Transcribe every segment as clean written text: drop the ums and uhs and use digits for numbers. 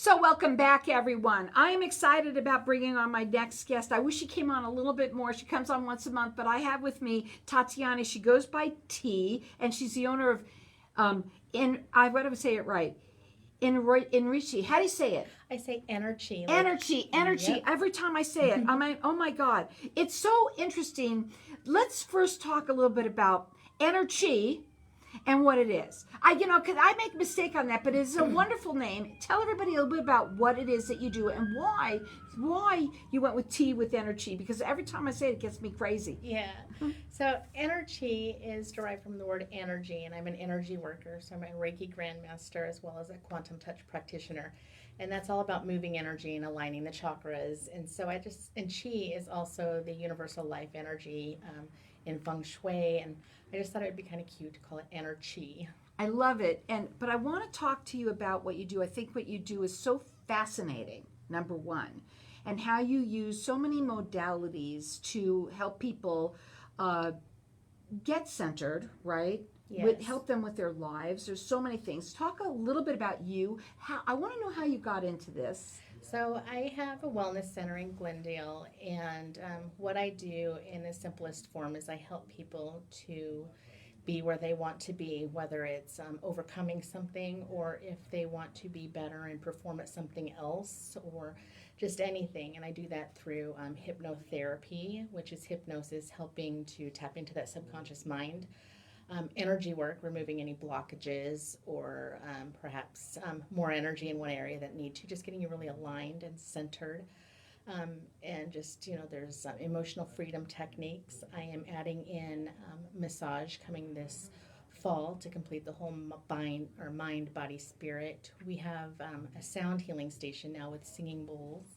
So welcome back, everyone. I am excited about bringing on my next guest. I wish she came on a little bit more. She comes on once a month, but I have with me Tatiana. She goes by T, and she's the owner of, I want to say it right, Enerchi. How do you say it? I say Enerchi. Enerchi. Yep. Every time I say it, I'm like, oh my God. It's so interesting. Let's first talk a little bit about Enerchi and what it is. Because I make a mistake on that, but it's a wonderful name. Tell everybody a little bit about what it is that you do and why you went with T with Enerchi, because every time I say it, it gets me crazy. Yeah. So Enerchi is derived from the word energy, and I'm an energy worker. So I'm a Reiki Grandmaster as well as a Quantum Touch practitioner. And that's all about moving energy and aligning the chakras. And so and Chi is also the universal life energy in Feng Shui. And I just thought it would be kind of cute to call it Enerchi. I love it. But I want to talk to you about what you do. I think what you do is so fascinating, number one, and how you use so many modalities to help people get centered, right? Yes. Help them with their lives. There's so many things. Talk a little bit about you. I want to know how you got into this. So I have a wellness center in Glendale, and what I do in the simplest form is I help people to be where they want to be, whether it's overcoming something or if they want to be better and perform at something else or just anything. And I do that through hypnotherapy, which is hypnosis helping to tap into that subconscious mind. Energy work, removing any blockages or perhaps more energy in one area that need to, just getting you really aligned and centered. And just, there's emotional freedom techniques. I am adding in massage coming this fall to complete the whole mind, body, spirit. We have a sound healing station now with singing bowls.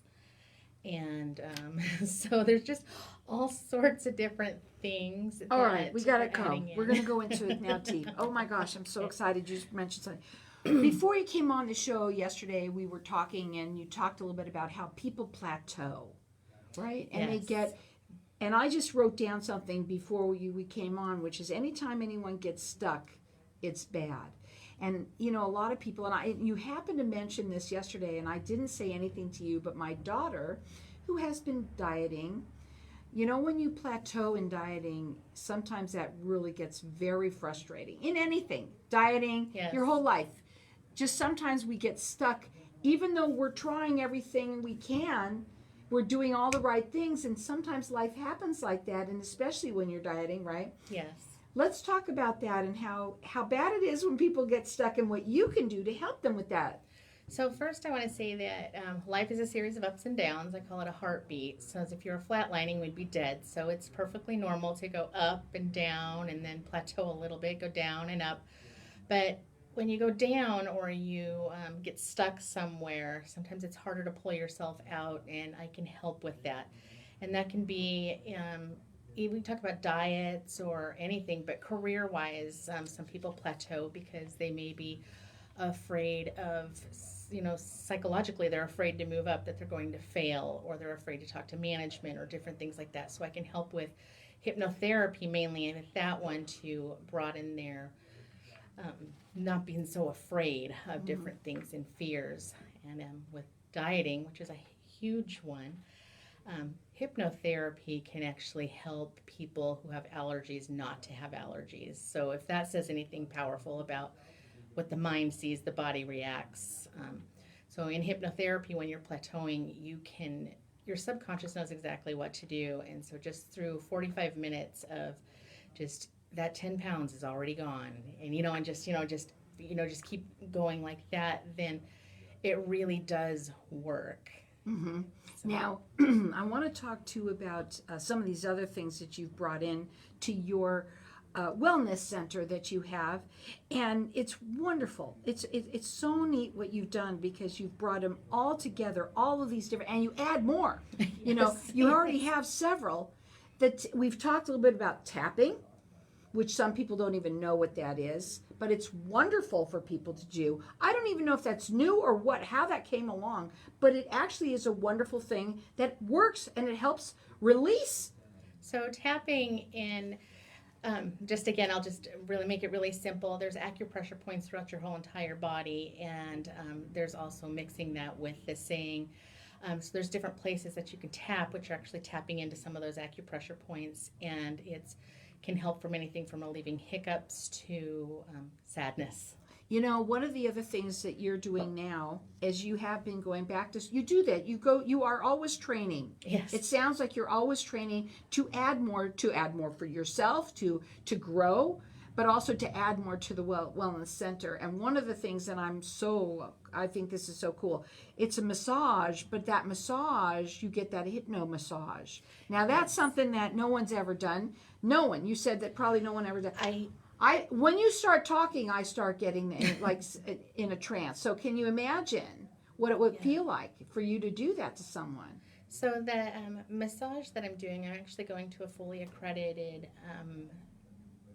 And so there's just all sorts of different things. All right, we got to go. We're going to go into it now, T. Oh my gosh, I'm so excited. You just mentioned something. Before you came on the show yesterday, we were talking, and you talked a little bit about how people plateau, right? And Yes. and I just wrote down something before we came on, which is anytime anyone gets stuck, it's bad. And, a lot of people, and you happened to mention this yesterday, and I didn't say anything to you, but my daughter, who has been dieting, when you plateau in dieting, sometimes that really gets very frustrating. In anything, dieting, Yes. your whole life. Just sometimes we get stuck, even though we're trying everything we can, we're doing all the right things, and sometimes life happens like that, and especially when you're dieting, right? Yes. Let's talk about that and how bad it is when people get stuck and what you can do to help them with that. So first I want to say that life is a series of ups and downs. I call it a heartbeat. So as if you were flatlining, we'd be dead. So it's perfectly normal to go up and down and then plateau a little bit, go down and up. But when you go down or you get stuck somewhere, sometimes it's harder to pull yourself out, and I can help with that. And that can be we talk about diets or anything, but career-wise, some people plateau because they may be afraid of, psychologically they're afraid to move up, that they're going to fail, or they're afraid to talk to management or different things like that. So I can help with hypnotherapy mainly, and with that one to broaden their not being so afraid of different things and fears. And with dieting, which is a huge one, hypnotherapy can actually help people who have allergies not to have allergies. So if that says anything powerful about what the mind sees, the body reacts. So in hypnotherapy, when you're plateauing, your subconscious knows exactly what to do. And so just through 45 minutes of just that 10 pounds is already gone. And, just keep going like that, then it really does work. Mm-hmm. So. Now, I want to talk to you about some of these other things that you've brought in to your wellness center that you have, and it's wonderful. It's so neat what you've done, because you've brought them all together, all of these different, and you add more. Yes. You already have several. That we've talked a little bit about tapping, which some people don't even know what that is, but it's wonderful for people to do. I don't even know if that's new or how that came along, but it actually is a wonderful thing that works, and it helps release. So tapping in Just again, I'll just really make it really simple. There's acupressure points throughout your whole entire body, and there's also mixing that with the saying. So there's different places that you can tap, which are actually tapping into some of those acupressure points, and it's can help from anything from relieving hiccups to sadness. You know, one of the other things that you're doing now is you have been going back to, you do that. You are always training. Yes. It sounds like you're always training to add more for yourself, to grow, but also to add more to the wellness center. And one of the things that I think this is so cool. It's a massage, but that massage, you get that hypno massage. Now that's something that no one's ever done. No one. You said that probably no one ever done. When you start talking, I start getting in a trance. So can you imagine what it would feel like for you to do that to someone? So the massage that I'm doing, I'm actually going to a fully accredited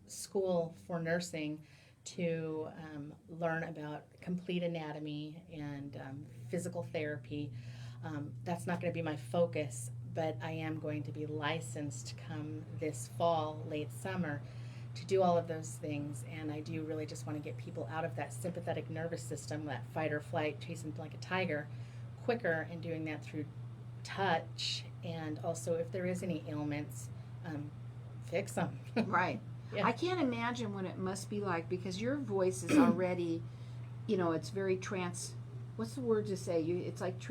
school for nursing to learn about complete anatomy and physical therapy. That's not going to be my focus, but I am going to be licensed come this fall, late summer, to do all of those things. And I do really just want to get people out of that sympathetic nervous system, that fight or flight, chasing like a tiger, quicker, and doing that through touch. And also, if there is any ailments, fix them. Right. Yeah. I can't imagine what it must be like, because your voice is already, it's very what's the word to say? It's like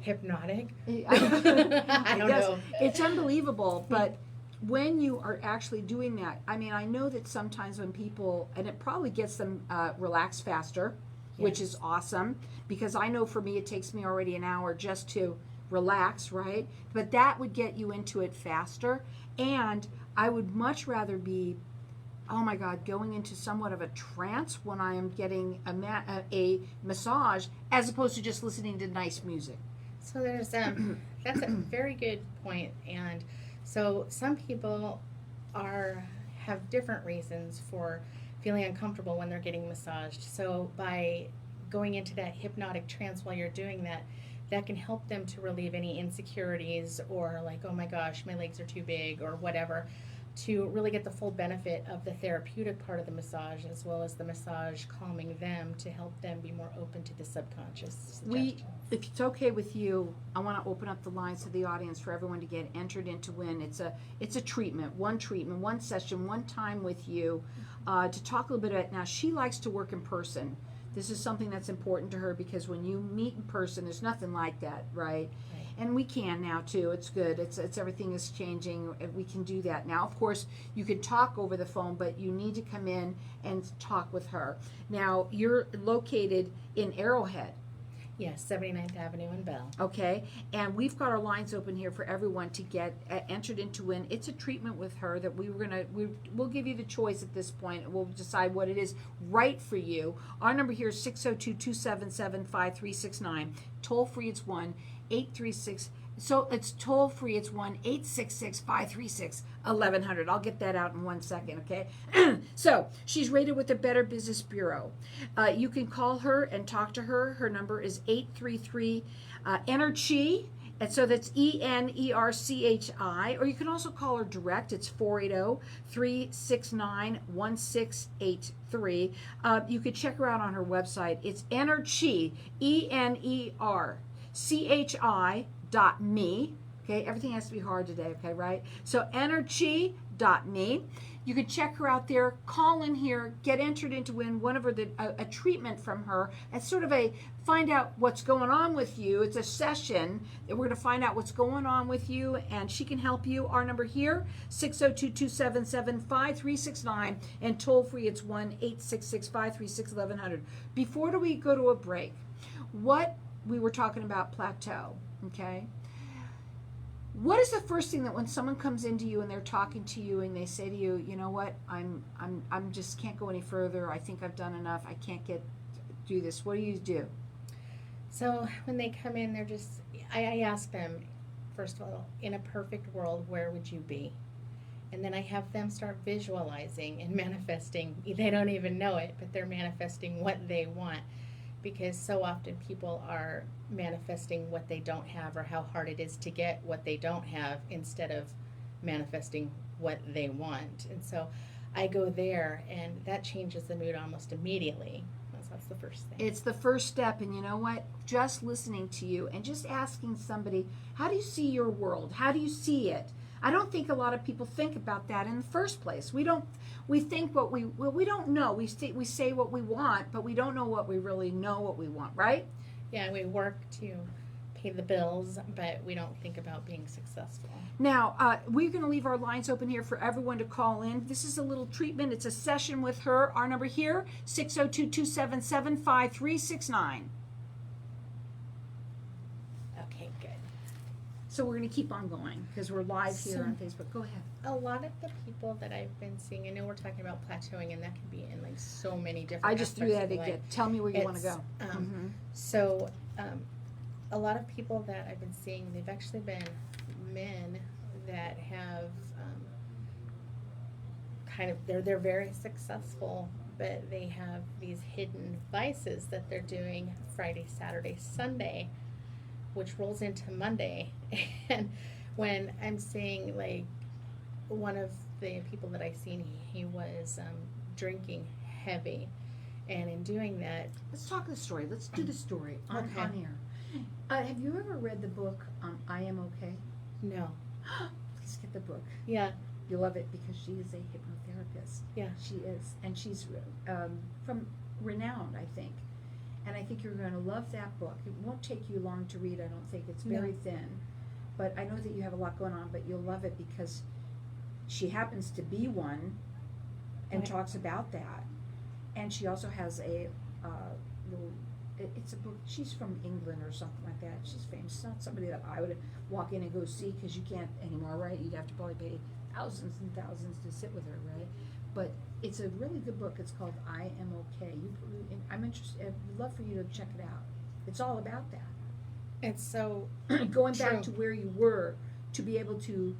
hypnotic. I don't know. It's unbelievable, but when you are actually doing that, I mean, I know that sometimes when people, and it probably gets them relaxed faster, which is awesome, because I know for me it takes me already an hour just to relax, right? But that would get you into it faster, and I would much rather be, oh my God, going into somewhat of a trance when I am getting a massage, as opposed to just listening to nice music. So there's that's a very good point. And so some people have different reasons for feeling uncomfortable when they're getting massaged. So by going into that hypnotic trance while you're doing that, that can help them to relieve any insecurities, or like, oh my gosh, my legs are too big, or whatever, to really get the full benefit of the therapeutic part of the massage, as well as the massage calming them to help them be more open to the subconscious suggestions. If it's okay with you, I want to open up the lines to the audience for everyone to get entered into win. It's a treatment, one session, one time with you, to talk a little bit about it. Now, she likes to work in person. This is something that's important to her, because when you meet in person, there's nothing like that, right? And we can now too. It's good. It's everything is changing. We can do that now. Of course, you can talk over the phone, but you need to come in and talk with her. Now, you're located in Arrowhead. Yes, 79th Avenue in Bell. Okay, and we've got our lines open here for everyone to get entered into win. It's a treatment with her that we'll give you the choice at this point, and we'll decide what it is right for you. Our number here is 602-277-5369. Toll free, it's 1-836. So it's toll free. It's 1-866-536-1100. I'll get that out in 1 second, okay? So she's rated with the Better Business Bureau. You can call her and talk to her. Her number is 833 Enerchi. And so that's ENERCHI. Or you can also call her direct. It's 480-369-1683. You could check her out on her website. It's Enerchi, ENERCHI.me. Okay, everything has to be hard today, okay, right? So energy.me. You can check her out there, call in here, get entered into win one of her a treatment from her. It's sort of find out what's going on with you. It's a session that we're going to find out what's going on with you, and she can help you. Our number here, 602-277-5369, and toll free, it's 1-866-536-1100. Before we go to a break, we were talking about plateau, okay? What is the first thing that when someone comes into you and they're talking to you and they say to you, you know what, I'm just can't go any further. I think I've done enough. I can't do this. What do you do? So when they come in, I ask them, first of all, in a perfect world, where would you be? And then I have them start visualizing and manifesting. They don't even know it, but they're manifesting what they want. Because so often people are manifesting what they don't have, or how hard it is to get what they don't have, instead of manifesting what they want. And so I go there, and that changes the mood almost immediately. That's the first thing. It's the first step, and you know what? Just listening to you and just asking somebody, how do you see your world? How do you see it? I don't think a lot of people think about that in the first place. We think what we don't know. We say what we want, but we don't know what we really know what we want, right? Yeah, we work to pay the bills, but we don't think about being successful. Now, we're going to leave our lines open here for everyone to call in. This is a little treatment. It's a session with her. Our number here, 602-277-5369. Okay, good. So we're going to keep on going because we're live here on Facebook. Go ahead. A lot of the people that I've been seeing, I know we're talking about plateauing, and that can be in like so many different I just threw that aspects of again. life. Tell me where you want to go. So, a lot of people that I've been seeing, they've actually been men that have they're very successful, but they have these hidden vices that they're doing Friday, Saturday, Sunday, which rolls into Monday. And when I'm seeing, like, one of the people that I've seen, he was drinking heavy, and in doing that, Let's talk the story. Let's do the story on air. Have you ever read the book I Am Okay? no, Please get the book. yeah, You'll love it because she is a hypnotherapist. yeah, She is. And she's from renowned, I think. And I think you're going to love that book. It won't take you long to read, I don't think. It's very thin. But I know that you have a lot going on, but you'll love it because she happens to be one and Right. talks about that. And she also has a little, it's a book, she's from England or something like that. She's famous. It's not somebody that I would walk in and go see because you can't anymore, right? You'd have to probably pay thousands and thousands to sit with her, right? But it's a really good book. It's called I Am Okay. I'm interested. I'd love for you to check it out. It's all about that. it's so Going True. back to where you were to be able to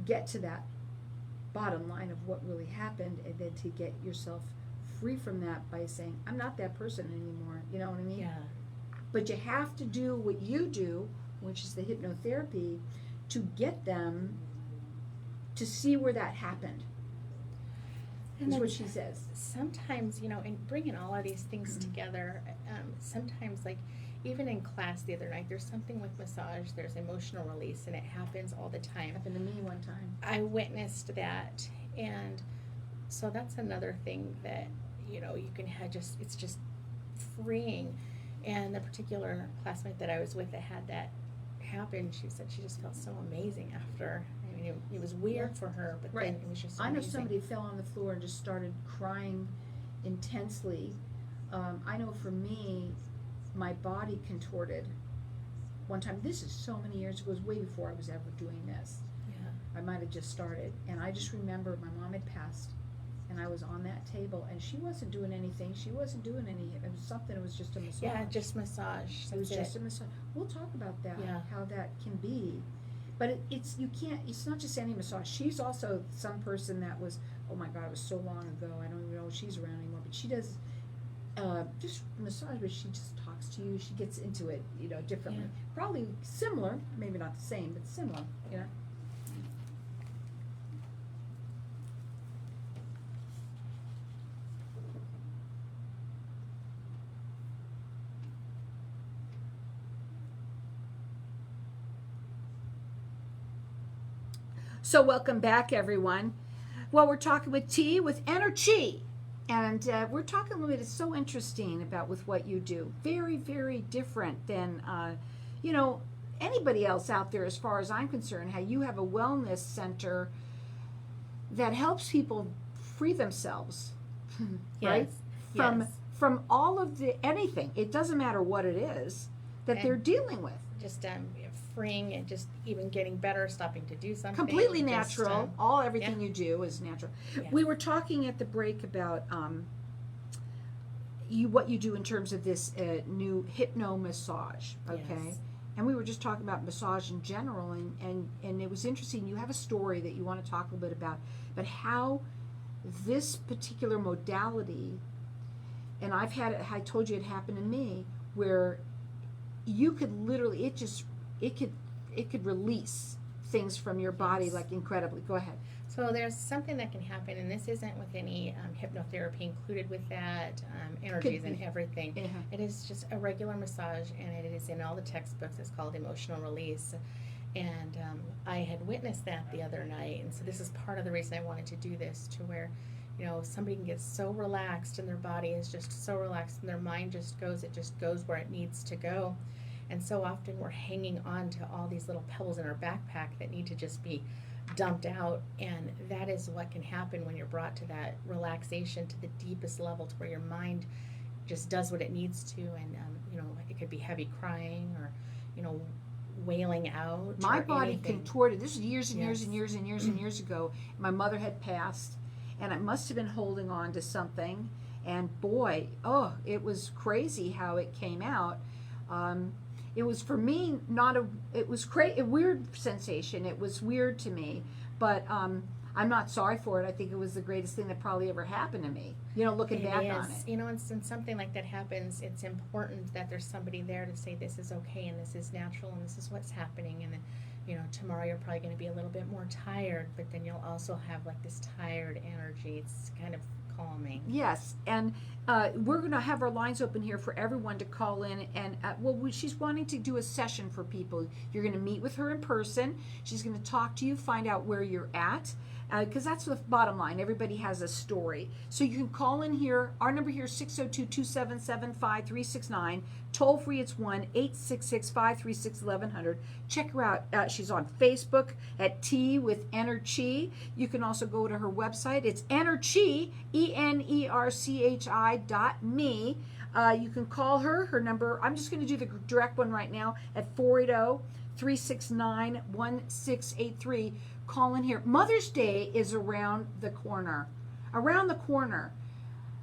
get to that bottom line of what really happened, and then to get yourself free from that by saying, I'm not that person anymore. You know what I mean? yeah. But you have to do what you do, which is the hypnotherapy, to get them to see where that happened. And Is what it's- she says. Sometimes, in bringing all of these things together, sometimes, like, even in class the other night, there's something with massage, there's emotional release, and it happens all the time. Happened to me one time. I witnessed that, and so that's another thing that, you can have it's just freeing. And the particular classmate that I was with that had that happen, she said she just felt so amazing after. I mean, it was weird for her, but Right. then it was just so I know amazing. somebody fell on the floor and just started crying intensely. I know for me, my body contorted one time. This is so many years ago. It was way before I was ever doing this. Yeah. I might have just started. And I just remember my mom had passed, and I was on that table, and she wasn't doing anything. She wasn't doing it was something, it was just a massage. Yeah, just massage. It was That's just a massage. We'll talk about that, Yeah. how that can be. But it's not just any massage. She's also some person that was, oh my God, it was so long ago. I don't even know if she's around anymore. But she does just massage, but she just talks to you. She gets into it, differently. Yeah. Probably similar, maybe not the same, but similar, So welcome back, everyone. Well, we're talking with T with Enerchi, and we're talking a little bit. It's so interesting about with what you do. Very, very different than anybody else out there, as far as I'm concerned. How you have a wellness center that helps people free themselves, right? Yes. From all of anything. It doesn't matter what it is that they're dealing with. Just freeing and just even getting better, stopping to do something. Completely just, natural. Everything you do is natural. Yeah. We were talking at the break about what you do in terms of this new hypno massage, okay? Yes. And we were just talking about massage in general, and it was interesting. You have a story that you want to talk a little bit about, but how this particular modality, and I told you it happened to me, where you could literally, it could release things from your body, Yes. like, incredibly. Go ahead. So there's something that can happen, and this isn't with any hypnotherapy included with that, energies and everything. Yeah. It is just a regular massage, and it is in all the textbooks. It's called emotional release. And I had witnessed that the other night, and so this is part of the reason I wanted to do this, to where, somebody can get so relaxed and their body is just so relaxed and their mind just goes where it needs to go. And so often we're hanging on to all these little pebbles in our backpack that need to just be dumped out, and that is what can happen when you're brought to that relaxation to the deepest level, to where your mind just does what it needs to. And it could be heavy crying, or wailing out. My or body anything. contorted. This is years and years Yes. and years and years and years ago. My mother had passed, and I must have been holding on to something. And boy, it was crazy how it came out. It was, for me, it was a weird sensation. It was weird to me, but I'm not sorry for it. I think it was the greatest thing that probably ever happened to me, looking back on it. And when something like that happens, it's important that there's somebody there to say this is okay and this is natural and this is what's happening. And then, tomorrow you're probably going to be a little bit more tired, but then you'll also have like this tired energy. It's kind of calming. Yes, and we're going to have our lines open here for everyone to call in. And she's wanting to do a session for people. You're going to meet with her in person. She's going to talk to you, find out where you're at, because that's the bottom line. Everybody has a story. So you can call in here. Our number here is 602-277-5369. Toll free, it's 1-866-536-1100. Check her out. She's on Facebook at Tea with Enerchi. You can also go to her website. It's Enerchi, ENERCHI.me. You can call her. Her number, I'm just going to do the direct one right now, at 480-369-1683. Call in here. Mother's Day is around the corner. Around the corner.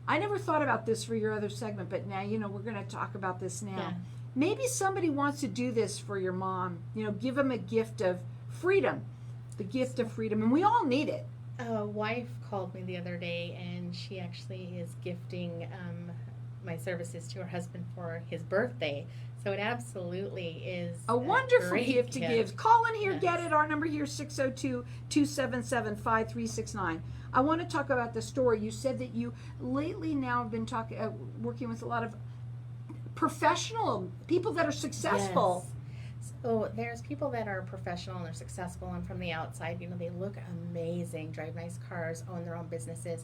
I never thought about this for your other segment, but now, we're going to talk about this now. Yeah. Maybe somebody wants to do this for your mom. Give them a gift of freedom. The gift of freedom. And we all need it. A wife called me the other day, and she actually is gifting my services to her husband for his birthday. So it absolutely is a wonderful great gift to give. Call in here, Yes. get it. Our number here is 602-277-5369. I want to talk about the story. You said that you lately now have been working with a lot of professional people that are successful. Yes. So there's people that are professional and they're successful, and from the outside, they look amazing, drive nice cars, own their own businesses,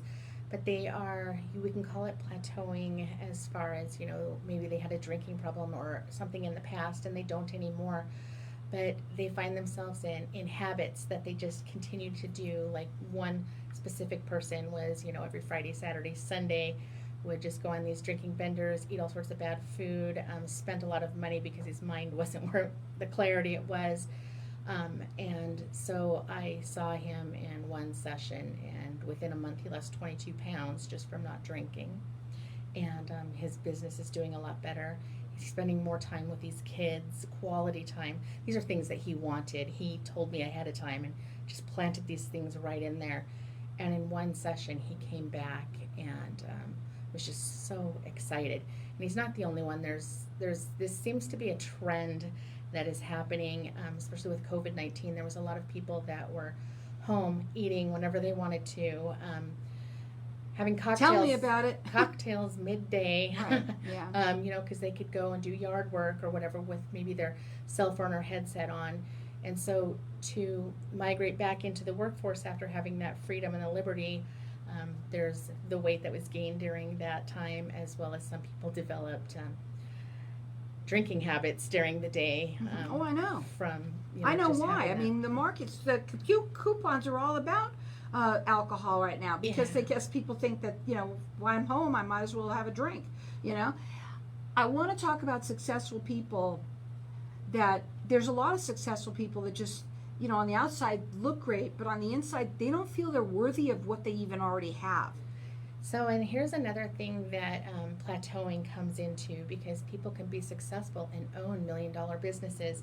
but they are, we can call it plateauing, as far as, maybe they had a drinking problem or something in the past and they don't anymore, but they find themselves in habits that they just continue to do. Like one specific person was, every Friday, Saturday, Sunday, would just go on these drinking benders, eat all sorts of bad food, spent a lot of money because his mind wasn't where the clarity it was. And so I saw him in one session, and within a month he lost 22 pounds just from not drinking. And his business is doing a lot better. He's spending more time with these kids, quality time. These are things that he wanted. He told me ahead of time and just planted these things right in there. And in one session he came back and was just so excited. And he's not the only one. This seems to be a trend that is happening, especially with COVID-19. There was a lot of people that were home eating whenever they wanted to, having cocktails. Tell me about it. Cocktails midday. Right. Yeah. Because they could go and do yard work or whatever with maybe their cell phone or headset on. And so to migrate back into the workforce after having that freedom and the liberty, there's the weight that was gained during that time, as well as some people developed drinking habits during the day. I know. From I know just why. having I mean, the markets, the coupons are all about alcohol right now, because Yeah. I guess people think that, while I'm home, I might as well have a drink, I want to talk about successful people. That there's a lot of successful people that just, on the outside look great, but on the inside, they don't feel they're worthy of what they even already have. So, and here's another thing that plateauing comes into, because people can be successful and own $1 million businesses,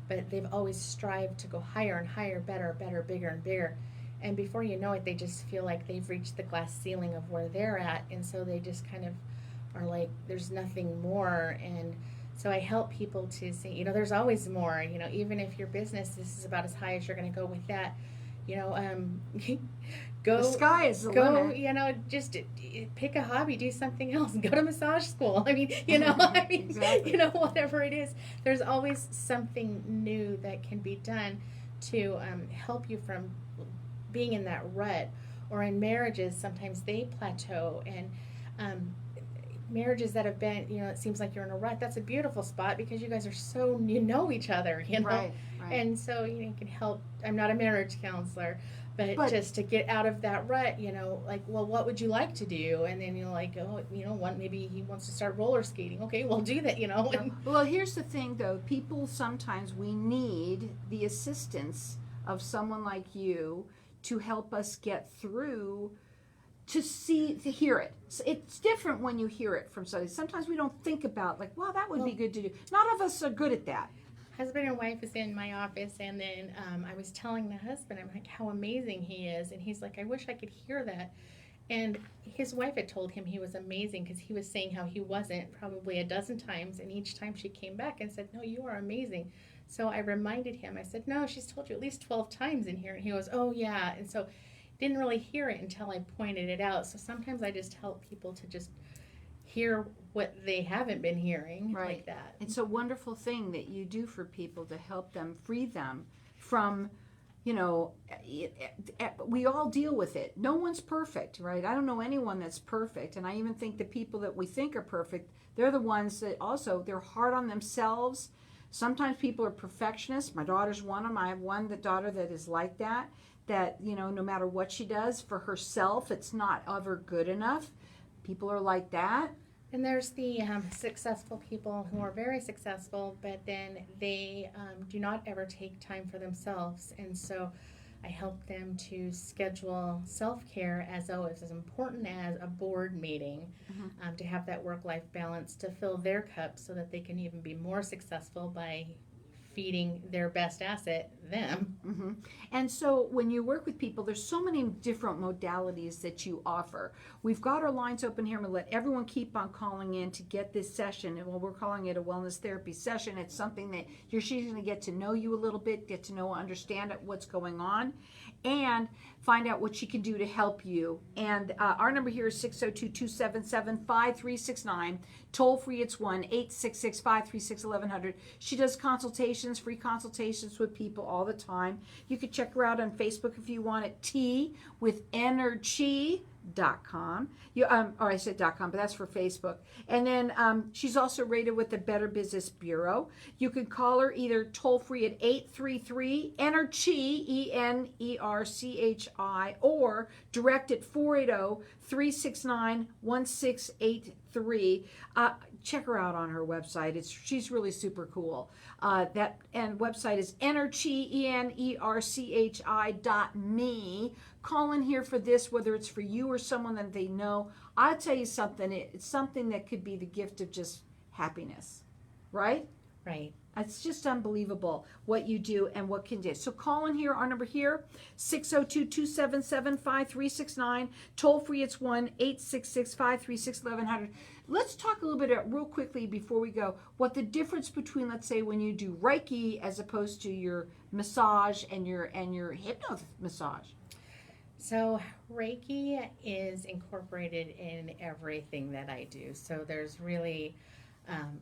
but they've always strived to go higher and higher, better, bigger and bigger. And before you know it, they just feel like they've reached the glass ceiling of where they're at. And so they just kind of are like, there's nothing more. And so I help people to see, there's always more, even if your business, this is about as high as you're going to go with that, Go, The sky is the go, limit. just pick a hobby, do something else, go to massage school. I mean, Exactly. whatever it is, there's always something new that can be done to help you from being in that rut. Or in marriages, sometimes they plateau, and um, marriages that have been, it seems like you're in a rut. That's a beautiful spot because you guys are so, you know each other, Right, right. and so you can help. I'm not a marriage counselor, but But just to get out of that rut, like, well, what would you like to do? And then you're like, oh, maybe he wants to start roller skating. Okay, we'll do that. well, here's the thing, though. People sometimes we need the assistance of someone like you to help us get through to hear it. So it's different when you hear it from somebody. Sometimes we don't think about like, wow, that would be good to do. None of us are good at that. Husband and wife is in my office, and then I was telling the husband, I'm like, how amazing he is, and he's like, I wish I could hear that. And his wife had told him he was amazing because he was saying how he wasn't probably a dozen times, and each time she came back and said, no, you are amazing. So I reminded him. I said, no, she's told you at least 12 times in here. And he goes, oh yeah. And so didn't really hear it until I pointed it out. So sometimes I just help people to just hear what they haven't been hearing, Right. like that. It's a wonderful thing that you do for people to help them free them from, we all deal with it. No one's perfect, right? I don't know anyone that's perfect. And I even think the people that we think are perfect, they're the ones that also, they're hard on themselves. Sometimes people are perfectionists. My daughter's one of them. I have one daughter that is like that, no matter what she does for herself, it's not ever good enough. People are like that. And there's the successful people who are very successful, but then they do not ever take time for themselves. And so I help them to schedule self-care as though it's as important as a board meeting, to have that work-life balance, to fill their cup so that they can even be more successful by feeding their best asset, them. Mm-hmm. And so when you work with people, there's so many different modalities that you offer. We've got our lines open here. I'm going to let everyone keep on calling in to get this session. And while we're calling it a wellness therapy session, it's something that she's going to get to know you a little bit, get to know, understand what's going on, and find out what she can do to help you. And our number here is 602-277-5369. Toll free, it's 1-866-536-1100. She does consultations, free consultations with people all the time. You can check her out on Facebook if you want at T with Enerchi.com. I said .com, but that's for Facebook. And then she's also rated with the Better Business Bureau. You can call her either toll free at 833-ENERCHI, ENERCHI, or direct at 480-369-1683. Check her out on her website. She's really super cool. That website is Enerchi, ENERCHI.me. Call in here for this, whether it's for you or someone that they know. I'll tell you something. It's something that could be the gift of just happiness, right? Right. It's just unbelievable what you do and what can do. So call in here. Our number here, 602-277-5369. Toll free, it's 1-866-536-1100. Let's talk a little bit real quickly before we go, what the difference between, let's say, when you do Reiki as opposed to your massage and your hypno massage. So Reiki is incorporated in everything that I do. So there's really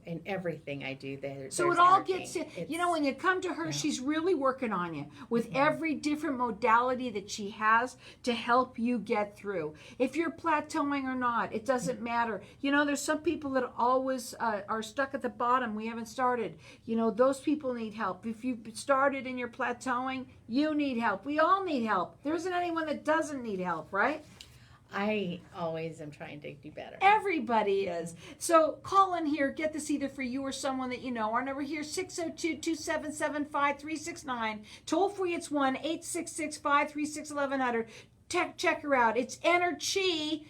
in everything I do there. So it all gets, when you come to her, she's really working on you with every different modality that she has to help you get through. If you're plateauing or not, it doesn't matter. There's some people that always are stuck at the bottom. We haven't started. Those people need help. If you've started and you're plateauing, you need help. We all need help. There isn't anyone that doesn't need help, right? I always am trying to do better. Everybody is. So call in here. Get this either for you or someone that you know. Our number here, 602-277-5369. Toll free, it's 1-866-536-1100. Check her out. It's Enerchi.me.